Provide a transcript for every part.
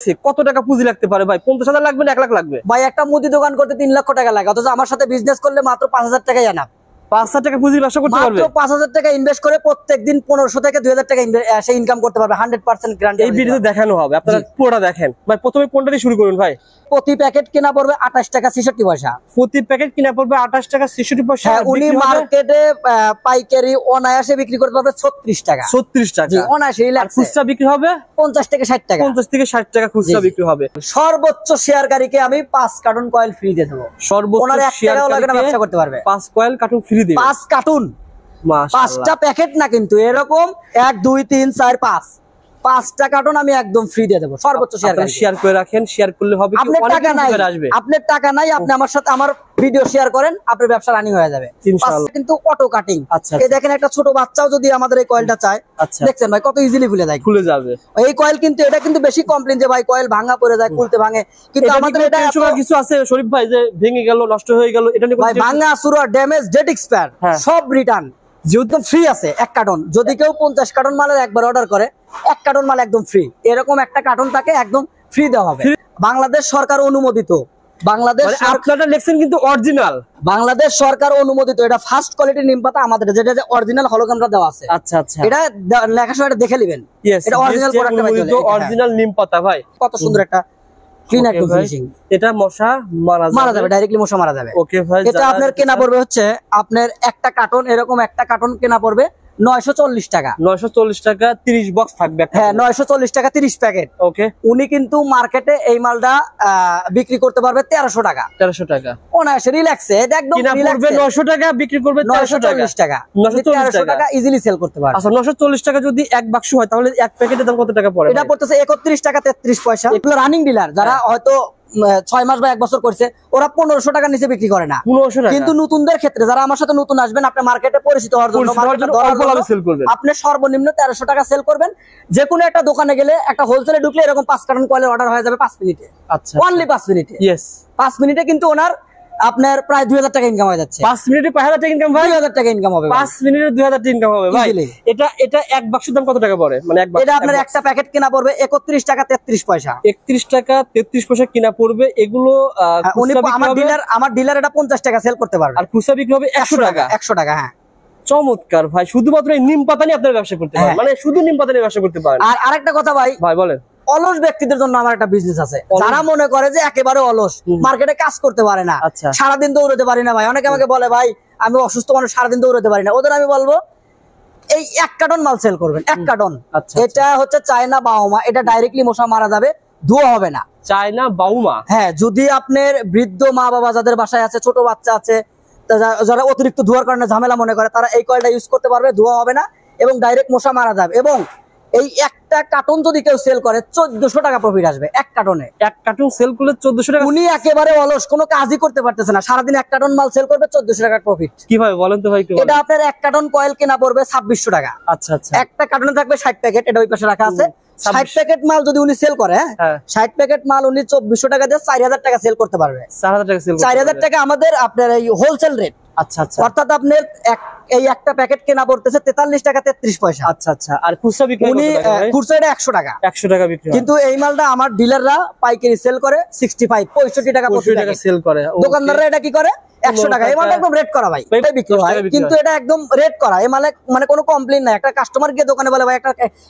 লাগছে, কত টাকা পুঁজি লাগতে পারে ভাই? 50,000 লাগবে না 1 লাখ লাগবে? ভাই একটা মুদি দোকান করতে 3 লক্ষ টাকা লাগে, অথচ আমার সাথে বিজনেস করলে মাত্র 5,000 টাকাই আনাপ। 5,000 টাকা পুঁজি ব্যবসা করতে পারবে? মাত্র 5,000 টাকা ইনভেস্ট করে প্রত্যেকদিন 1500 থেকে 2000 টাকা সে ইনকাম করতে পারবে। 100% গ্যারান্টি এই ভিডিওতে দেখানো হবে, আপনারা পুরোটা দেখেন ভাই। প্রথমে কোনটা দিয়ে শুরু করুন ভাই? প্রতি প্যাকেট কেনা পড়বে 28 টাকা 66 পয়সা। প্রতি প্যাকেট কিনা পড়বে 28 টাকা 66 পয়সা। হ্যাঁ, উনি মার্কেটে পাইকারি অনায়াসে বিক্রি করতে পারবে 36 টাকা। 36 টাকা জি, অনায়াসে। আর খুচরা বিক্রি হবে 50 থেকে 60 টাকা। 50 থেকে 60 টাকা খুচরা বিক্রি হবে। সর্বোচ্চ শেয়ারকারীকে আমি 5 কার্টন কয়েল ফ্রি দিয়ে দেবো। সর্বোচ্চ শেয়ারকারীকে ব্যবসা করতে পারবে। 5 কয়েল কার্টন ফ্রি দিবেন। 5 কার্টন, মাশাআল্লাহ। 5টা প্যাকেট না কিন্তু, এরকম 1 2 3 4 5টা কার্টন আমি একদম ফ্রি দিয়ে দেবো সর্বোচ্চ শেয়ারকারী। শেয়ার করে রাখেন, শেয়ার করলে হবে কি আপনার টাকা নাই, আপনার টাকা নাই, আপনি আমার সাথে আমার ভিডিও শেয়ার করেন, আপনার ব্যবসা রানিং হয়ে যাবে ইনশাআল্লাহ। কিন্তু অটো কাটিং। এই দেখেন একটা ছোট বাচ্চাও যদি আমাদের এই কয়েলটা চায়, দেখছেন ভাই কত ইজিলি খুলে যাবে এই কয়েল। কিন্তু এটা কিন্তু বেশি কমপ্লেইন যে ভাই কয়েল ভাঙা পড়ে যায়, খুলতে ভাঙে, কিন্তু আমাদের এটা কিছু আছে শরীফ ভাই যে ভেঙে গেল, নষ্ট হয়ে গেল, এটা নিয়ে ভাই ভাঙা সুরা ড্যামেজ ডেট এক্সপায়ার সব রিটার্ন একদম ফ্রি আছে। 1 কার্টন যদি কেউ 50 কার্টন মালের একবার অর্ডার করে, 1 কার্টন মাল একদম ফ্রি। এরকম একটা কার্টন তাকে একদম ফ্রি দেওয়া হবে। বাংলাদেশ সরকার অনুমোদিত, বাংলাদেশ আপনারা লেখছেন কিন্তু অরিজিনাল, বাংলাদেশ সরকার অনুমোদিত। এটা ফার্স্ট কোয়ালিটি নিম পাতা আমাদের, যেটা অরিজিনাল হলোগ্রামটা দেওয়া আছে। আচ্ছা আচ্ছা, এটা লেখাটা দেখে নেবেন, এটা অরিজিনাল প্রোডাক্ট, অরিজিনাল নিম পাতা ভাই। কত সুন্দর একটা ক্লিন একদম ফিনিশিং। এটা মশা মারা যাবে, ডাইরেক্টলি মশা মারা যাবে। ওকে ভাই, এটা আপনার কেনা পড়বে হচ্ছে আপনার একটা কার্টন, এরকম একটা কার্টন কেনা পড়বে 940 টাকা। 940 টাকা 30 বক্স থাকবে। হ্যাঁ, 940 টাকা 30 প্যাকেট। ওকে, উনি কিন্তু মার্কেটে এই মালটা বিক্রি করতে পারবে 1300 টাকা। 1300 টাকা অনায়াসে রিল্যাক্সে, একদম রিল্যাক্সে। 900 টাকা বিক্রি করবে 1300 টাকা। 940 টাকা ইজিলি সেল করতে পারবে। আচ্ছা, 940 টাকা যদি এক বাক্স হয় তাহলে এক প্যাকেটের দাম কত টাকা পড়ে? এটা পড়তেছে 31 টাকা 33 পয়সা। এগুলো রানিং ডিলার, যারা হয়তো 6 মাস বা 1 বছর করছে, ওরা 1500 টাকা নিচে বিক্রি করে না। 1500 টাকা। কিন্তু নতুনদের ক্ষেত্রে, যারা আমার সাথে নতুন আসবেন, আপনি মার্কেটে পরিচিত হওয়ার জন্য আপনি সর্বনিম্ন 1300 টাকা সেল করবেন। যে কোনো একটা দোকানে গেলে, একটা হোলসেলে ঢুকলে এরকম 5 কার্টন কয়েলের অর্ডার হয়ে যাবে 5 মিনিটে। আচ্ছা, অনলি 5 মিনিটে। ইয়েস, 5 মিনিটে কিন্তু ওনার আপনার প্রায় 2000 টাকা ইনকাম হয়ে যাচ্ছে। 5 মিনিটে 5000 টাকা ইনকাম ভাই। 2000 টাকা ইনকাম হবে 5 মিনিটে 2000 টাকা ইনকাম হবে ভাই। এটা এক বাক্সের দাম কত টাকা পড়ে? মানে এক বাক্স, এটা আপনার একটা প্যাকেট কিনা পড়বে 31 টাকা 33 পয়সা। 31 টাকা 33 পয়সা কিনা পড়বে। এগুলো আমার ডিলার এটা 50 টাকা সেল করতে পারবে, আর খুচরা বিক্রি হবে 100 টাকা। 100 টাকা। হ্যাঁ, চমৎকার ভাই। শুধুমাত্র এই নিম পাতা নিয়ে আপনারা ব্যবসা করতে পারেন, মানে শুধু নিম পাতা নিয়ে ব্যবসা করতে পারেন। আর আরেকটা কথা ভাই বলেন। অলস ব্যক্তিদের জন্য আমার একটা বিজনেস আছে, যারা মনে করে যে একেবারে অলস, মার্কেটে কাজ করতে পারে না, সারাদিন দৌড়াতে পারি না ভাই। অনেকে আমাকে বলে ভাই আমি অসুস্থ মানুষ, সারাদিন দৌড়াতে পারি না। ওদের আমি বলবো এই 1 কার্টন মাল সেল করবেন, 1 কার্টন। এটা হচ্ছে চায়না বাউমা, এটা ডাইরেক্টলি মশা মারা যাবে, ধোয়া হবে না। চায়না বাউমা, হ্যাঁ। যদি আপনার বৃদ্ধ মা বাবা যাদের বাসায় আছে, ছোট বাচ্চা আছে, যারা অতিরিক্ত ধোয়ার কারণে ঝামেলা মনে করে, তারা এই কয়েলটা ইউজ করতে পারবে, ধোয়া হবে না এবং ডাইরেক্ট মশা মারা যাবে। এবং এই একটা কার্টন যদি কেউ সেল করে 1400 টাকা প্রফিট আসবে 1 কার্টনে। 1 কার্টন সেল করলে 1400 টাকা। উনি একেবারে অলস, কোনো কাজই করতে পারতেছে না, সারাদিন 1 কার্টন মাল সেল করবে 1400 টাকা প্রফিট। কিভাবে বলেন তো ভাই? এটা আপনার 1 কার্টন কয়েল কেনা পড়বে 2600 টাকা। আচ্ছা আচ্ছা, একটা কার্টনে থাকবে 60 প্যাকেট, এটা ওই পাশে রাখা আছে। 60 প্যাকেট মাল যদি উনি সেল করে, 60 প্যাকেট মাল উনি 2400 টাকা দিয়ে 4000 টাকা সেল করতে পারবে। 4000 টাকা সেল, 4000 টাকা আমাদের আপনার এই হোলসেল রেট। আচ্ছা আচ্ছা, অর্থাৎ আপনার এই একটা প্যাকেট কেনা পড়তেছে 43 টাকা 33 পয়সা। আচ্ছা আচ্ছা। আর খুচরা বিক্রি উনি খুচরা এটা 100 টাকা, 100 টাকা বিক্রি। কিন্তু এই মালটা আমার ডিলাররা পাইকারি সেল করে 65 টাকা প্রতি টাকা সেল করে। দোকানদাররা এটা কি করে 100 টাকা। এই মালটা একদম রেট করা ভাই, এটাই বিক্রি হয়, কিন্তু এটা একদম রেট করা। এই মালে মানে কোনো কমপ্লেইন নাই। একটা কাস্টমার গিয়ে দোকানে বলে ভাই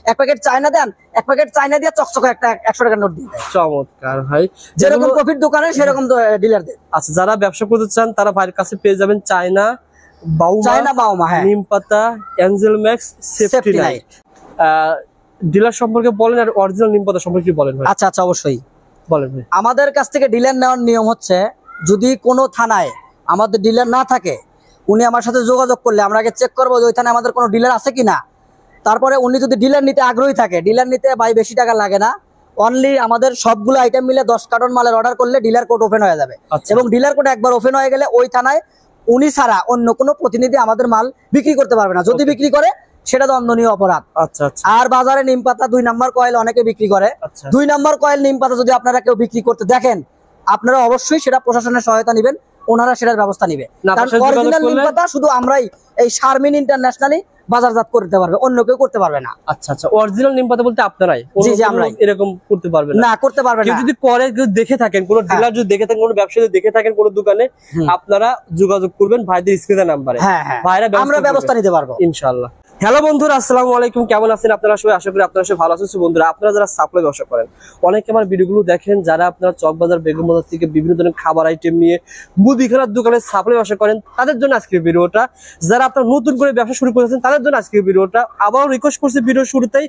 এক প্যাকেট চায়না দেন, 1 প্যাকেট চায়না দিয়ে চকচকে একটা 100 টাকা নোট দিয়ে দেয়। চমৎকার ভাই, যেরকম প্রফিট দোকানে সেরকম ডিলার দেয়। আচ্ছা, যারা ব্যবসা করতে চান তারা ভাইয়ের কাছে পেয়ে যাবেন চায়না বাউমা, হ্যাঁ, নিম পাতা, Angel max, safety light. Dealer সম্পর্কে বলেন, আর অরিজিনাল নিম পাতা সম্পর্কে বলেন ভাই। আচ্ছা আচ্ছা, অবশ্যই বলেন ভাই। আমাদের কাছ থেকে ডিলার নেওয়ার নিয়ম হচ্ছে, যদি কোনো থানায় আমাদের ডিলার না থাকে, উনি আমার সাথে যোগাযোগ করলে আমরা আগে চেক করবো যে ওই থানায় আমাদের কোনো ডিলার আছে কিনা। তারপরে উনি যদি ডিলার নিতে আগ্রহী থাকে, ডিলার নিতে ভাই বেশি টাকা লাগে না, অনলি আমাদের সবগুলো আইটেম মিলে 10 কার্টন মালের অর্ডার করলে ডিলার কোড ওপেন হয়ে যাবে। এবং ডিলার কোড একবার ওপেন হয়ে গেলে ওই থানায় উনি ছাড়া অন্য কোনো প্রতিনিধি আমাদের মাল বিক্রি করতে পারবে না। যদি বিক্রি করে সেটা দণ্ডনীয় অপরাধ। আচ্ছা আচ্ছা। আর বাজারে নিম পাতা 2 নাম্বার কয়েল অনেকে বিক্রি করে। 2 নাম্বার কয়েল নিম পাতা যদি আপনারা কেউ বিক্রি করতে দেখেন, আপনারা অবশ্যই সেটা প্রশাসনের সহায়তা নেবেন। ওনারা সেটার ব্যবস্থা নিবে। কারণ অরিজিনাল নিম পাতা শুধু আমরাই এই শারমিন ইন্টারন্যাশনালি বাজারজাত করতে পারবে, অন্য কেউ করতে পারবে না। আচ্ছা আচ্ছা, অরিজিনাল নিম পাতা বলতে আপনারাই? জি জি, আমরাই। এরকম করতে পারবে না, করতে পারবে না। কেউ যদি করে, কেউ দেখে থাকেন, কোন ডিলার যদি দেখে থাকেন, কোন ব্যবসায়ী দেখে থাকেন কোন দোকানে, আপনারা যোগাযোগ করবেন ভাইদের স্ক্রিনের নাম্বারে। ভাইরা আমরা ব্যবস্থা নিতে পারবো ইনশাআল্লাহ। হ্যালো বন্ধুরা, আসসালামু আলাইকুম, কেমন আছেন আপনারা সবাই? আশা করি আপনারা সবাই ভালো আছেন। বন্ধুরা, আপনারা যারা সাপ্লাই ব্যবসা করেন, অনেকে আমার ভিডিওগুলো দেখেন, যারা আপনারা চকবাজার, বেগম বাজার থেকে বিভিন্ন ধরনের খাবার আইটেম নিয়ে মুদিখানার দোকানে সাপ্লাই ব্যবসা করেন, তাদের জন্য আজকের ভিডিওটা। যারা আপনারা নতুন করে ব্যবসা শুরু করেছেন, তাদের জন্য আজকের ভিডিওটা। আবারও রিকোয়েস্ট করছি, ভিডিও শুরুতেই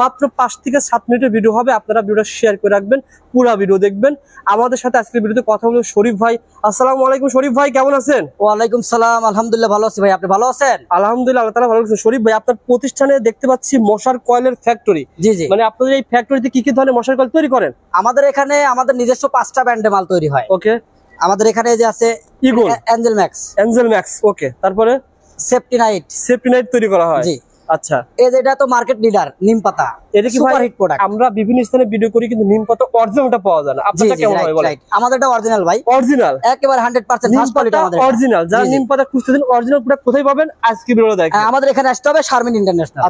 মাত্র 5 থেকে 7 মিনিটের ভিডিও হবে, আপনারা ভিডিওটা শেয়ার করে রাখবেন, পুরো ভিডিও দেখবেন। আমাদের সাথে আজকের ভিডিওতে কথা বলবো শরীফ ভাই। আসসালামু আলাইকুম শরীফ ভাই, কেমন আছেন? ওয়ালাইকুম সালাম, আলহামদুলিল্লাহ ভালো আছি ভাই, আপনি ভালো আছেন? আলহামদুলিল্লাহ, আল্লাহ তাআলা ভালো আছেন। শরীফ ভাই, আপনার প্রতিষ্ঠানে দেখতে পাচ্ছি মশার কয়েলের ফ্যাক্টরি। জি জি, মানে আপনাদের এই ফ্যাক্টরিতে কি কি ধরনের মশার কয়েল তৈরি করেন? আমাদের এখানে আমাদের নিজস্ব 5টা ব্র্যান্ডে মাল তৈরি হয়। ওকে। আমাদের এখানে যে আছে Eagle, Angel Max. Angel Max, okay. তারপরে সেফটি নাইট, সেফটি নাইট তৈরি করা হয়। জি। আচ্ছা, এই যে এটা তো মার্কেট লিডার নিম পাতা, এটা কি সুপার হিট প্রোডাক্ট। আমরা বিভিন্ন স্থানে ভিডিও করি, কিন্তু নিম পাতা অরিজিনালটা পাওয়া যায় না। আপনারা কেমন হয় বলেন? আমাদেরটা অরিজিনাল ভাই, অরিজিনাল, একেবারে 100% ফার্স্ট কোয়ালিটি আমাদের অরিজিনাল। যারা নিম পাতা খুঁজতেছেন অরিজিনাল প্রোডাক্ট কোথায় পাবেন আজকে ভিডিওটা দেখেন। আমাদের এখানে আসতে হবে শারমিন ইন্টারন্যাশনাল।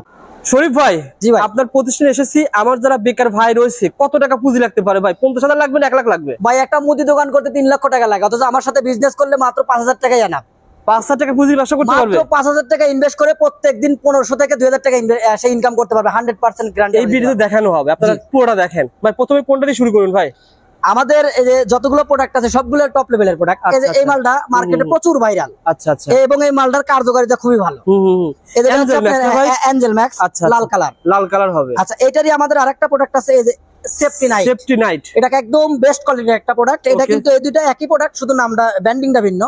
শরীফ ভাই, জি ভাই, আপনার প্রতিষ্ঠানে এসেছি। আমার যারা বেকার ভাই রয়েছে, কত টাকা পুঁজি লাগতে পারে ভাই? 50,000 লাগবে না 1 লাখ লাগবে? ভাই একটা মুদি দোকান করতে 3 লক্ষ টাকা লাগে, অথচ আমার সাথে বিজনেস করলে মাত্র 5,000 টাকাই আনা। 5,000 টাকা পুঁজি ব্যবসা করতে পারবে? মাত্র 5,000 টাকা ইনভেস্ট করে প্রত্যেকদিন 1500 থেকে 2000 টাকা সে ইনকাম করতে পারবে, 100% গ্যারান্টি। এই ভিডিওতে দেখানো হবে, আপনারা পুরোটা দেখেন ভাই। প্রথমে কোনটা দিয়ে শুরু করুন ভাই? আমাদের এই যে যতগুলো প্রোডাক্ট আছে সবগুলো টপ লেভেলের প্রোডাক্ট। এই যে এই মালটা মার্কেটে প্রচুর ভাইরাল। আচ্ছা আচ্ছা, এবং এই মালটার কার্যকারিতা খুবই ভালো। এই যে এঞ্জেল ম্যাক্স, লাল কালার, লাল কালার হবে। আচ্ছা, এটারই আমাদের আরেকটা প্রোডাক্ট আছে, এই যে সেফটি নাইট। সেফটি নাইট, এটা একদম বেস্ট কোয়ালিটির একটা প্রোডাক্ট। এটা কিন্তু এই দুটো একই প্রোডাক্ট, শুধু নামটা ব্র্যান্ডিংটা ভিন্ন,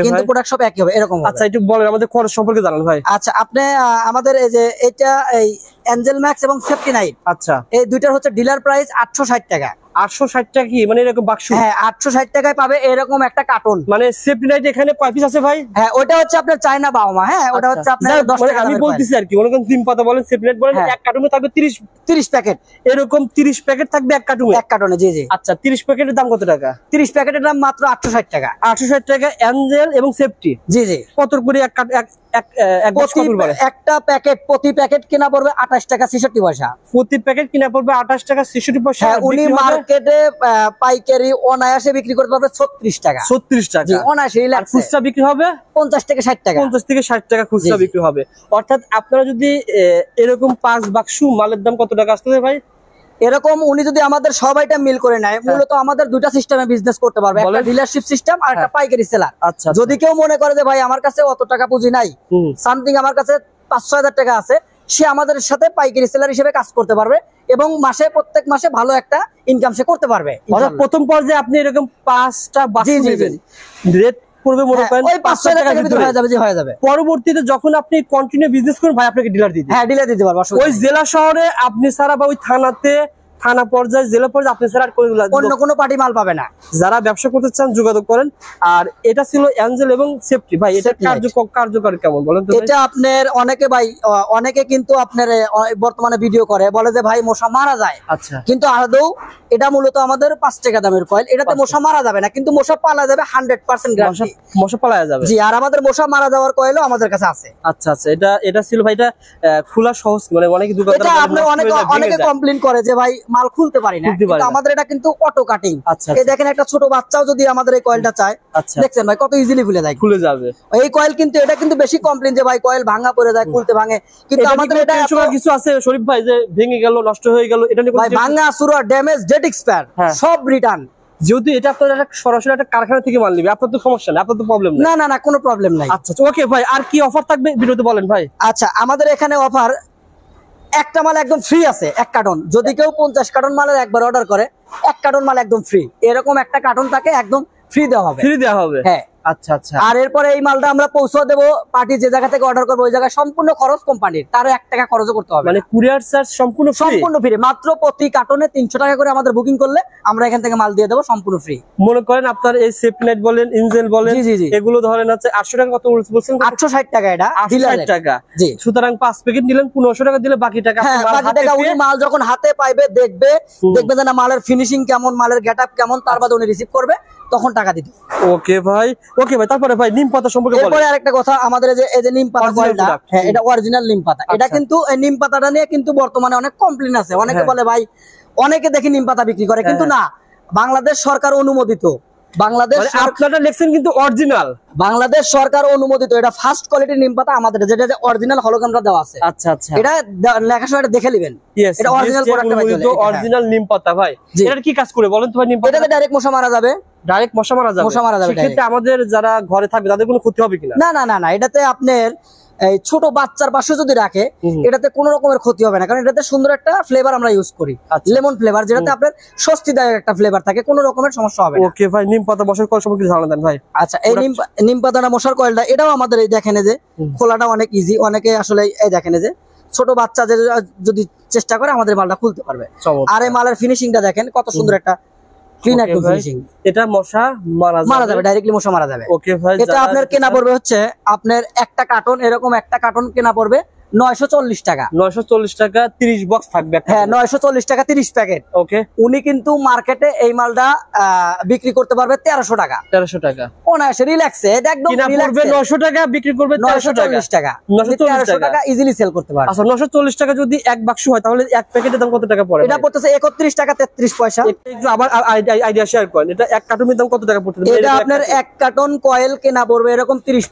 কিন্তু প্রোডাক্ট সব একই হবে এরকম। আচ্ছা, একটু বলেন আমাদের খরচ সম্পর্কে জানান ভাই। আচ্ছা, আপনি আমাদের এই যে এটা এই এঞ্জেল ম্যাক্স এবং সেফটি নাইট, আচ্ছা, এই দুইটার হচ্ছে ডিলার প্রাইস 860 টাকা। 860 টাকা কি মানে এরকম বাক্স? হ্যাঁ, 860 টাকায় পাবে এরকম একটা কার্টন। মানে সেফটি নাইট এখানে কয় পিস আছে ভাই? হ্যাঁ, ওটা হচ্ছে আপনার চায়না বাউমা। হ্যাঁ, ওটা হচ্ছে আপনার 10 টাকা। আমি বলতেছি আর কি, মনে করেন তিন পাতা বলেন, সেফটি নাইট বলেন, এক কার্টনে থাকবে 30 প্যাকেট, এরকম 30 প্যাকেট থাকবে এক কার্টনে। জি জি। আচ্ছা, 30 প্যাকেটের দাম কত টাকা? 30 প্যাকেটের দাম মাত্র 860 টাকা। 860 টাকা এঞ্জেল এবং সেফটি। জি জি। কত করে একটা প্যাকেট? প্রতি প্যাকেট কিনা পড়বে 28 টাকা 66 পয়সা। প্রতি প্যাকেট কিনা পড়বে 28 টাকা 66 পয়সা। উনি মার্কেটে পাইকারি অনায়াসে বিক্রি করতে পারবে 36 টাকা। 36 টাকা অনায়াসে। আর খুচরা বিক্রি হবে 50 থেকে 60 টাকা। 50 থেকে 60 টাকা খুচরা বিক্রি হবে। অর্থাৎ আপনারা যদি এরকম 5 বাক্স মালের দাম কত টাকা আসতে ভাই? এরকম উনি যদি আমাদের সবাইটা মিল করে নেয়, মূলত আমাদের দুইটা সিস্টেমে বিজনেস করতে পারবে, একটা ডিলারশিপ সিস্টেম আর একটা পাইকারি সেলার। আচ্ছা, যদি কেউ মনে করে যে ভাই আমার কাছে অত টাকা পুঁজি নাই, সামথিং আমার কাছে 5-6 হাজার টাকা আছে, সে আমাদের সাথে পাইকারি সেলার হিসেবে কাজ করতে পারবে এবং প্রত্যেক মাসে ভালো একটা ইনকাম সে করতে পারবে। প্রথম পর্যায়ে আপনি এরকম 5টা বাক্স নেবেন, রেট পড়বে মনে করেন 5-6 হাজার টাকার ভিতরে হয়ে যাবে। পরবর্তীতে যখন আপনি কন্টিনিউ বিজনেস করুন ভাই, আপনাকে ডিলার দিতে। হ্যাঁ, ডিলার দিতে পারবো। ওই জেলা শহরে আপনি ছাড়া বা ওই থানা পর্যায়ে, জেলা পর্যায়ে আপনি ছাড়া অন্য কোনো পার্টি মাল পাবে না। যারা ব্যবসা করতে চান যোগাযোগ করেন। আর এটা ছিল এঞ্জেল এবং সেফটি। ভাই এটা কার্যকর কেমন বলেন তো? এটা আপনার অনেকে কিন্তু আপনার বর্তমানে ভিডিও করে, বলে যে ভাই মশা মারা যায়। আচ্ছা, কিন্তু আদৌ এটা মূলত আমাদের 5 টাকা দামের কয়েল। এটাতে মশা মারা যাবে না, কিন্তু মশা পালা যাবে 100% গ্যারান্টি। মশা পালা যাবে। জি, আর আমাদের মশা মারা যাওয়ার কয়েলও আমাদের কাছে আছে। আচ্ছা আচ্ছা, এটা ছিল ভাই, এটা খোলা সহজ, মানে অনেকে দোকানদার অনেকে কমপ্লেইন করে যে ভাই মাল খুলতে পারি না, কিন্তু আমাদের এটা কিন্তু অটো কাটিং। এই দেখেন, একটা ছোট বাচ্চাও যদি আমাদের এই কয়েলটা চায়, দেখছেন ভাই কত ইজিলি খুলে যাবে এই কয়েল। কিন্তু এটা কিন্তু বেশি কমপ্লেইন যে ভাই কয়েল ভাঙা পড়ে যায়, খুলতে ভাঙে, কিন্তু আমাদের এটা কিছু আছে শরীফ ভাই যে ভেঙে গেল, নষ্ট হয়ে গেল, এটা নিয়ে ভাই ভাঙা, সুরা, ড্যামেজ, ডেট এক্সপায়ার সব রিটার্ন। যেহেতু এটা আপনার সরাসরি একটা কারখানা থেকে মাল নিবে, আপনার তো সমস্যা নেই, আপনার তো প্রবলেম নেই। না, কোনো প্রবলেম নাই। আচ্ছা, ওকে ভাই, আর কি অফার থাকবে ভিডিওতে বলেন ভাই। আচ্ছা, আমাদের এখানে অফার, একটা মাল একদম ফ্রি আছে, 1 কার্টন। যদি কেউ 50 কার্টন মালের একবার অর্ডার করে, 1 কার্টন মাল একদম ফ্রি। এরকম একটা কার্টন তাকে একদম ফ্রি দেওয়া হবে। হ্যাঁ। আচ্ছা আচ্ছা। আর এরপরে এই মালটা আমরা পৌঁছে দেবো পার্টি যে জায়গা থেকে অর্ডার করবে, ওই জায়গায় সম্পূর্ণ খরচ কোম্পানির, তারও 1 টাকা খরচও করতে হবে। মানে কুরিয়ার চার্জ সম্পূর্ণ ফ্রি। মাত্র প্রতি কার্টনে 300 টাকা করে আমাদের বুকিং করলে আমরা এখান থেকে মাল দিয়ে দেবো সম্পূর্ণ ফ্রি। মনে করেন আপনার এই সেফটি নাইট বলেন, এঞ্জেল বলেন, এগুলো ধরেন আছে 800 টাকা। কত বলছেন? 860 টাকা। এটা 860 টাকা। জি। সুতরাং 5 প্যাকেট নিলেন 1500 টাকা দিলে বাকি টাকা উনি মাল যখন হাতে পাইবে, দেখবে যে না মালের ফিনিশিং কেমন, মালের গেটআপ কেমন, তার বাদে উনি রিসিভ করবে, তখন টাকা দিতে। ওকে ভাই, ওকে ভাই, তারপরে ভাই নিম পাতা সম্পর্কে বলেন। এরপরে আরেকটা কথা, আমাদের এই যে নিম পাতা কয়েলটা, হ্যাঁ এটা অরিজিনাল নিম পাতা। এটা কিন্তু এই নিম পাতাটা নিয়ে কিন্তু বর্তমানে অনেক কমপ্লেইন আছে। অনেকে বলে ভাই, অনেকে দেখি নিম পাতা বিক্রি করে, কিন্তু না, বাংলাদেশ সরকার অনুমোদিত, বাংলাদেশ আপনারা লেখছেন কিন্তু অরিজিনাল, বাংলাদেশ সরকার অনুমোদিত, এটা ফার্স্ট কোয়ালিটির নিম পাতা আমাদের, যেটা অরিজিনাল হলোগ্রামটা দেওয়া আছে। আচ্ছা আচ্ছা, এটা লেখার সময় দেখে নেবেন, এটা অরিজিনাল প্রোডাক্ট, অরিজিনাল নিম পাতা। ভাই এটা কি কাজ করে বলেন তো ভাই? নিম পাতা এটাতে ডাইরেক্ট মশা মারা যাবে, ডাইরেক্ট মশা মারা যাবে, মশা মারা যাবে। সেক্ষেত্রে আমাদের যারা ঘরে থাকবে তাদের কোনো ক্ষতি হবে কিনা? না না না না, এটাতে আপনার এই ছোট বাচ্চার পাশে যদি রাখে, এটাতে কোনো রকমের ক্ষতি হবে না, কারণ এটাতে সুন্দর একটা ফ্লেভার আমরা ইউজ করি, লেমন ফ্লেভার, যেটাতে আপনার স্বস্তিদায়ক একটা ফ্লেভার থাকে, কোনো রকমের সমস্যা হবে না। ওকে ভাই, নিম পাতা মশার কয়েল সম্পর্কে ধারণা দেন ভাই। আচ্ছা, এই নিম পাতাটা মশার কয়েলটা, এটাও আমাদের এই দেখেন যে খোলাটা অনেক ইজি। অনেকে আসলে এই দেখেন যে ছোট বাচ্চা যদি চেষ্টা করে আমাদের মালটা খুলতে পারবে। আর এই মালের ফিনিশিংটা দেখেন কত সুন্দর একটা ক্লিন একটা ফিনিশিং। এটা মশা মারা যাবে, ডাইরেক্টলি মশা মারা যাবে। ওকে ভাই, এটা আপনার কেনা পড়বে হচ্ছে আপনার একটা কার্টন, এরকম একটা কার্টন কেনা পড়বে 940 টাকা। 940 টাকা 30 বক্স থাকবে। হ্যাঁ, 940 টাকা 30 প্যাকেট। ওকে, উনি কিন্তু মার্কেটে এই মালটা বিক্রি করতে পারবে 1300 টাকা। 1300 টাকা অনায়াসে রিল্যাক্সে, এটা একদম রিল্যাক্সে 900 টাকা বিক্রি করবে, 940 টাকা। 940 টাকা ইজিলি সেল করতে পারবে। আচ্ছা, 940 টাকা যদি এক বাক্স হয় তাহলে এক প্যাকেটের দাম কত টাকা পড়ে? এটা পড়তেছে 31 টাকা 33 পয়সা। একটু আবার আইডিয়া শেয়ার করেন, এটা এক কার্টনের দাম কত টাকা পড়তে? এটা আপনার এক কার্টন কয়েল কেনা পড়বে এরকম 30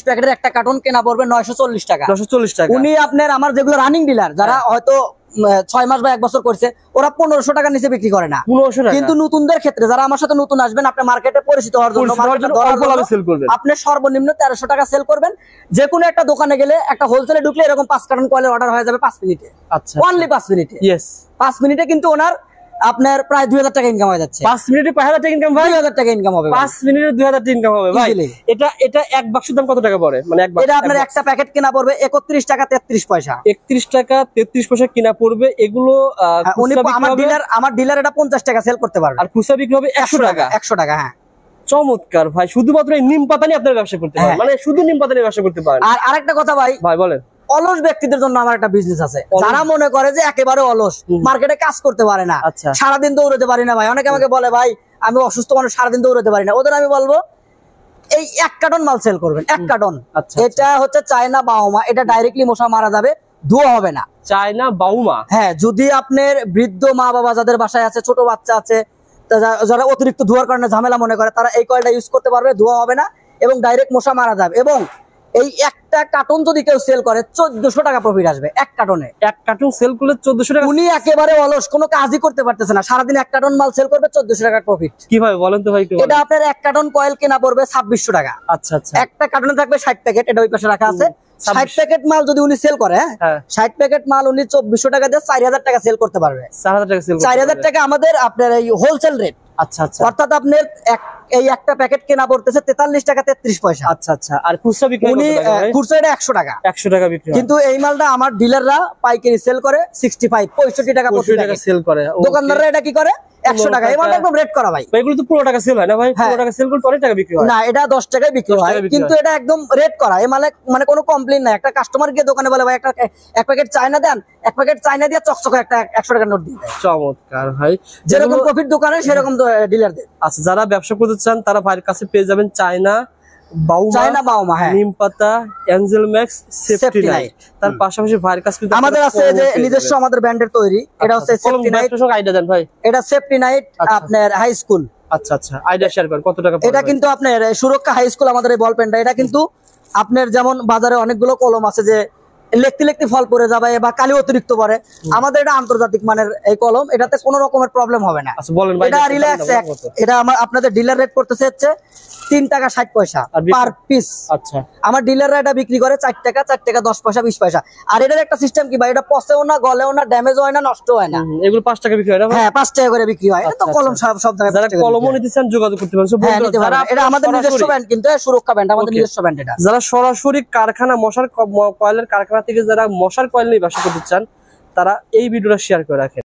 প্যাকেটের একটা কার্টন কেনা পড়বে 940 টাকা। 940 টাকা। উনি আপনার আমার যেগুলো রানিং ডিলার, যারা হয়তো 6 মাস বা 1 বছর করছে, ওরা 1500 টাকা নিচে বিক্রি করে না। 1500 টাকা। কিন্তু নতুনদের ক্ষেত্রে, যারা আমার সাথে নতুন আসবেন, আপনি মার্কেটে পরিচিত হওয়ার জন্য আপনি সর্বনিম্ন 1300 টাকা সেল করবেন। যে কোনো একটা দোকানে গেলে, একটা হোলসেলে ঢুকলে এরকম 5 কার্টন কয়েলের অর্ডার হয়ে যাবে 5 মিনিটে। আচ্ছা, অনলি 5 মিনিটে। ইয়েস, 5 মিনিটে কিন্তু ওনার আপনার প্রায় 2000 টাকা ইনকাম হয়ে যাচ্ছে। 5 মিনিটে 5000 টাকা ইনকাম, ভাই 2000 টাকা ইনকাম হবে। 5 মিনিটে 2000 টাকা ইনকাম হবে ভাই। এটা এক বাক্সের দাম কত টাকা পড়ে? মানে এক বাক্স, এটা আপনার একটা প্যাকেট কিনা পড়বে 31 টাকা 33 পয়সা। 31 টাকা 33 পয়সা কিনা পড়বে। এগুলো আমার ডিলার এটা 50 টাকা সেল করতে পারবে, আর খুচরা বিক্রি হবে 100 টাকা। 100 টাকা, হ্যাঁ। চমৎকার ভাই, শুধুমাত্র এই নিম পাতা নিয়ে আপনারা ব্যবসা করতে পারেন, মানে শুধু নিম পাতা নিয়ে ব্যবসা করতে পারেন। আর আরেকটা কথা ভাই বলেন। অলস ব্যক্তিদের জন্য আমার একটা বিজনেস আছে, যারা মনে করে যে একেবারে অলস, মার্কেটে কাজ করতে পারে না, সারাদিন দৌড়াতে পারি না ভাই। অনেকে আমাকে বলে ভাই আমি অসুস্থ মানুষ, সারাদিন দৌড়াতে পারি না। ওদের আমি বলবো এই 1 কার্টন মাল সেল করবেন, 1 কার্টন। এটা হচ্ছে চায়না বাউমা, এটা ডাইরেক্টলি মশা মারা যাবে, ধোয়া হবে না। চায়না বাউমা, হ্যাঁ। যদি আপনার বৃদ্ধ মা বাবা যাদের বাসায় আছে, ছোট বাচ্চা আছে, যারা অতিরিক্ত ধোয়ার কারণে ঝামেলা মনে করে, তারা এই কয়েলটা ইউজ করতে পারবে, ধোয়া হবে না এবং ডাইরেক্ট মশা মারা যাবে। এবং এই একটা কার্টন যদি কেউ সেল করে 1400 টাকা প্রফিট আসবে এক কার্টনে। এক কার্টন সেল করলে 1400 টাকা। উনি একেবারে অলস, কোনো কাজই করতে পারতেছে না, সারাদিন 1 কার্টন মাল সেল করবে, 1400 টাকা প্রফিট। কিভাবে বলেন তো ভাই? এটা আপনার 1 কার্টন কয়েল কেনা পড়বে 2600 টাকা। আচ্ছা আচ্ছা, একটা কার্টনে থাকবে 60 প্যাকেট, এটা ওই পাশে রাখা আছে। 60 প্যাকেট মাল যদি উনি সেল করে, 60 প্যাকেট মাল উনি 2400 টাকা দিয়ে 4000 টাকা সেল করতে পারবে। 4000 টাকা সেল, 4000 টাকা আমাদের আপনার এই হোলসেল রেট। আচ্ছা আচ্ছা, অর্থাৎ আপনার এই একটা প্যাকেট কেনা পড়তেছে 43 টাকা 33 পয়সা। আচ্ছা আচ্ছা। আর খুচরা বিক্রি উনি খুচরা এটা 100 টাকা, 100 টাকা বিক্রি। কিন্তু এই মালটা আমার ডিলাররা পাইকারি সেল করে 65 টাকা প্রতি টাকা সেল করে। দোকানদাররা এটা কি করে 100 টাকা। এই মালটা একদম রেট করা ভাই। এগুলো তো পুরো টাকা সেল হয় না ভাই? পুরো টাকা সেল করতে অনেক টাকা বিক্রি হয়। না, এটা 10 টাকায় বিক্রি হয়, কিন্তু এটা একদম রেট করা। এই মানে কোনো কমপ্লেইন নাই। একটা কাস্টমার গিয়ে দোকানে বলে ভাই এক প্যাকেট চায়না দেন, এক প্যাকেট চায়না দিয়ে চকচকে একটা 100 টাকা নোট দিয়ে দেয়। চমৎকার ভাই, যেরকম প্রফিট দোকানে সেরকম ডিলারদের। আচ্ছা, যারা ব্যবসা করতে চান তারা ভাইয়ের কাছে পেয়ে যাবেন চায়না বাউমা, নিম পাতা, এঞ্জেল ম্যাক্স, সেফটি নাইট। তার পাশাপাশি ভাইয়ের কাছে আমাদের আছে যে নিজস্ব আমাদের ব্র্যান্ডের তৈরি, এটা হচ্ছে সেফটি নাইট। আইডিয়া দেন ভাই। এটা সেফটি নাইট আপনার হাই স্কুল। আচ্ছা আচ্ছা, আইডিয়া শেয়ার করেন, কত টাকা পড়বে? এটা কিন্তু আপনার সুরক্ষা হাই স্কুল আমাদের এই বল পেনটা। এটা কিন্তু আপনার যেমন বাজারে অনেকগুলো কলম আছে যে লিখতে ফল পড়ে যাবে বা কালি অতিরিক্ত পড়ে, আমাদের এটা আন্তর্জাতিক মানের এই কলম, এটাতে কোনো রকমের প্রবলেম হবে না। আচ্ছা বলেন ভাই। এটা রিল্যাক্স, এটা আপনাদের ডিলার রেট করতেছে হচ্ছে 3 টাকা 60 পয়সা পার পিস। আচ্ছা, আমার ডিলাররা এটা বিক্রি করে 4 টাকা 10 পয়সা 20 পয়সা। আর এটার একটা সিস্টেম কি ভাই, এটা পচেও না, গলেও না, ড্যামেজ হয় না, নষ্ট হয় না। এগুলো 5 টাকা বিক্রি হয় না? হ্যাঁ, 5 টাকা করে বিক্রি হয়। এটা তো কলম সব জায়গায়। যারা কলমও নিতে চান যোগাযোগ করতে পারেন। এটা আমাদের নিজস্ব ব্র্যান্ড, কিন্তু সুরক্ষা ব্র্যান্ড আমাদের নিজস্ব ব্র্যান্ড। এটা যারা সরাসরি কারখানা মশার কয়েলের কারখানা থেকে যারা মশার কয়েল নিয়ে ব্যবসা করতে চান, তারা এই ভিডিওটা শেয়ার করে রাখেন।